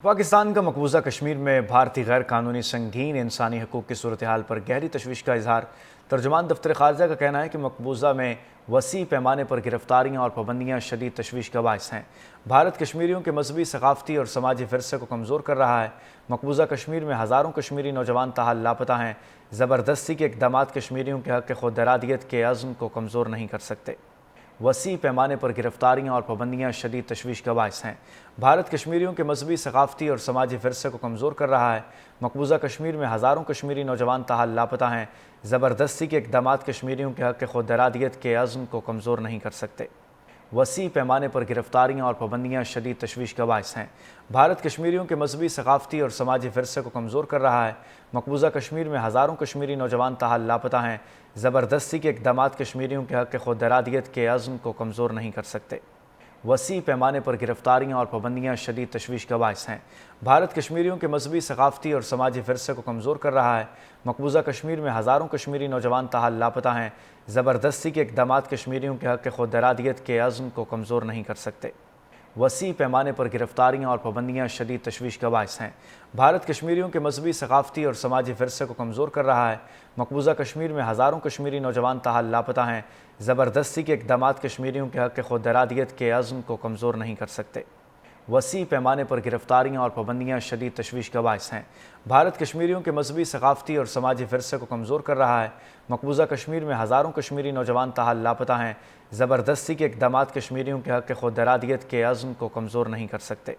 پاکستان کا مقبوضہ کشمیر میں بھارتی غیر قانونی سنگین انسانی حقوق کی صورتحال پر گہری تشویش کا اظہار۔ ترجمان دفتر خارجہ کا کہنا ہے کہ مقبوضہ میں وسیع پیمانے پر گرفتاریاں اور پابندیاں شدید تشویش کا باعث ہیں۔ بھارت کشمیریوں کے مذہبی، ثقافتی اور سماجی ورثے کو کمزور کر رہا ہے۔ مقبوضہ کشمیر میں ہزاروں کشمیری نوجوان تاحال لاپتہ ہیں۔ زبردستی کے اقدامات کشمیریوں کے حق خود ارادیت کے عزم کو کمزور نہیں کر سکتے۔ وسیع پیمانے پر گرفتاریاں اور پابندیاں شدید تشویش کا باعث ہیں۔ بھارت کشمیریوں کے مذہبی، ثقافتی اور سماجی ورثے کو کمزور کر رہا ہے۔ مقبوضہ کشمیر میں ہزاروں کشمیری نوجوان تاحال لاپتہ ہیں۔ زبردستی کے اقدامات کشمیریوں کے حق خود ارادیت کے عزم کو کمزور نہیں کر سکتے۔ وسیع پیمانے پر گرفتاریاں اور پابندیاں شدید تشویش کا باعث ہیں۔ بھارت کشمیریوں کے مذہبی، ثقافتی اور سماجی ورثے کو کمزور کر رہا ہے۔ مقبوضہ کشمیر میں ہزاروں کشمیری نوجوان تاحال لاپتہ ہیں۔ زبردستی کے اقدامات کشمیریوں کے حق خود ارادیت کے عزم کو کمزور نہیں کر سکتے۔ وسیع پیمانے پر گرفتاریاں اور پابندیاں شدید تشویش کا باعث ہیں۔ بھارت کشمیریوں کے مذہبی، ثقافتی اور سماجی ورثے کو کمزور کر رہا ہے۔ مقبوضہ کشمیر میں ہزاروں کشمیری نوجوان تاحال لاپتہ ہیں۔ زبردستی کے اقدامات کشمیریوں کے حق خود ارادیت کے عزم کو کمزور نہیں کر سکتے۔ وسیع پیمانے پر گرفتاریاں اور پابندیاں شدید تشویش کا باعث ہیں۔ بھارت کشمیریوں کے مذہبی، ثقافتی اور سماجی ورثے کو کمزور کر رہا ہے۔ مقبوضہ کشمیر میں ہزاروں کشمیری نوجوان تاحال لاپتہ ہیں۔ زبردستی کے اقدامات کشمیریوں کے حق خود ارادیت کے عزم کو کمزور نہیں کر سکتے۔ وسیع پیمانے پر گرفتاریاں اور پابندیاں شدید تشویش کا باعث ہیں۔ بھارت کشمیریوں کے مذہبی، ثقافتی اور سماجی ورثے کو کمزور کر رہا ہے۔ مقبوضہ کشمیر میں ہزاروں کشمیری نوجوان تاحال لاپتہ ہیں۔ زبردستی کے اقدامات کشمیریوں کے حق خود ارادیت کے عزم کو کمزور نہیں کر سکتے۔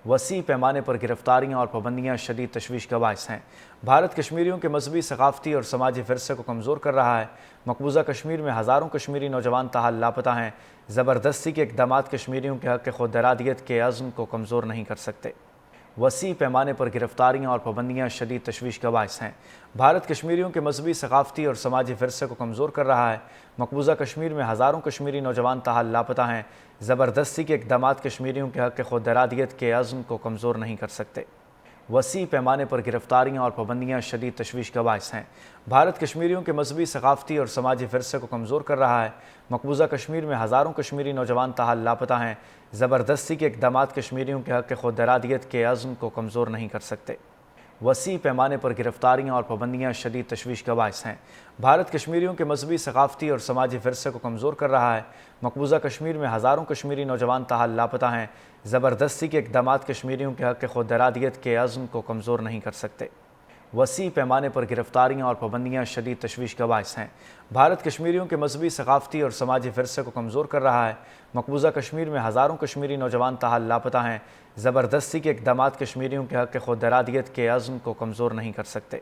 وسیع پیمانے پر گرفتاریاں اور پابندیاں شدید تشویش کا باعث ہیں۔ بھارت کشمیریوں کے مذہبی، ثقافتی اور سماجی ورثے کو کمزور کر رہا ہے۔ مقبوضہ کشمیر میں ہزاروں کشمیری نوجوان تاحال لاپتہ ہیں۔ زبردستی کے اقدامات کشمیریوں کے حق خود ارادیت کے عزم کو کمزور نہیں کر سکتے۔ وسیع پیمانے پر گرفتاریاں اور پابندیاں شدید تشویش کا باعث ہیں۔ بھارت کشمیریوں کے مذہبی، ثقافتی اور سماجی ورثے کو کمزور کر رہا ہے۔ مقبوضہ کشمیر میں ہزاروں کشمیری نوجوان تاحال لاپتہ ہیں۔ زبردستی کے اقدامات کشمیریوں کے حق خود ارادیت کے عزم کو کمزور نہیں کر سکتے۔ وسیع پیمانے پر گرفتاریاں اور پابندیاں شدید تشویش کا باعث ہیں۔ بھارت کشمیریوں کے مذہبی، ثقافتی اور سماجی ورثے کو کمزور کر رہا ہے۔ مقبوضہ کشمیر میں ہزاروں کشمیری نوجوان تاحال لاپتہ ہیں۔ زبردستی کے اقدامات کشمیریوں کے حق خود ارادیت کے عزم کو کمزور نہیں کر سکتے۔ وسیع پیمانے پر گرفتاریاں اور پابندیاں شدید تشویش کا باعث ہیں۔ بھارت کشمیریوں کے مذہبی، ثقافتی اور سماجی ورثے کو کمزور کر رہا ہے۔ مقبوضہ کشمیر میں ہزاروں کشمیری نوجوان تاحال لاپتہ ہیں۔ زبردستی کے اقدامات کشمیریوں کے حق خود ارادیت کے عزم کو کمزور نہیں کر سکتے۔ وسیع پیمانے پر گرفتاریاں اور پابندیاں شدید تشویش کا باعث ہیں۔ بھارت کشمیریوں کے مذہبی، ثقافتی اور سماجی ورثے کو کمزور کر رہا ہے۔ مقبوضہ کشمیر میں ہزاروں کشمیری نوجوان تاحال لاپتہ ہیں۔ زبردستی کے اقدامات کشمیریوں کے حق خود ارادیت کے عزم کو کمزور نہیں کر سکتے۔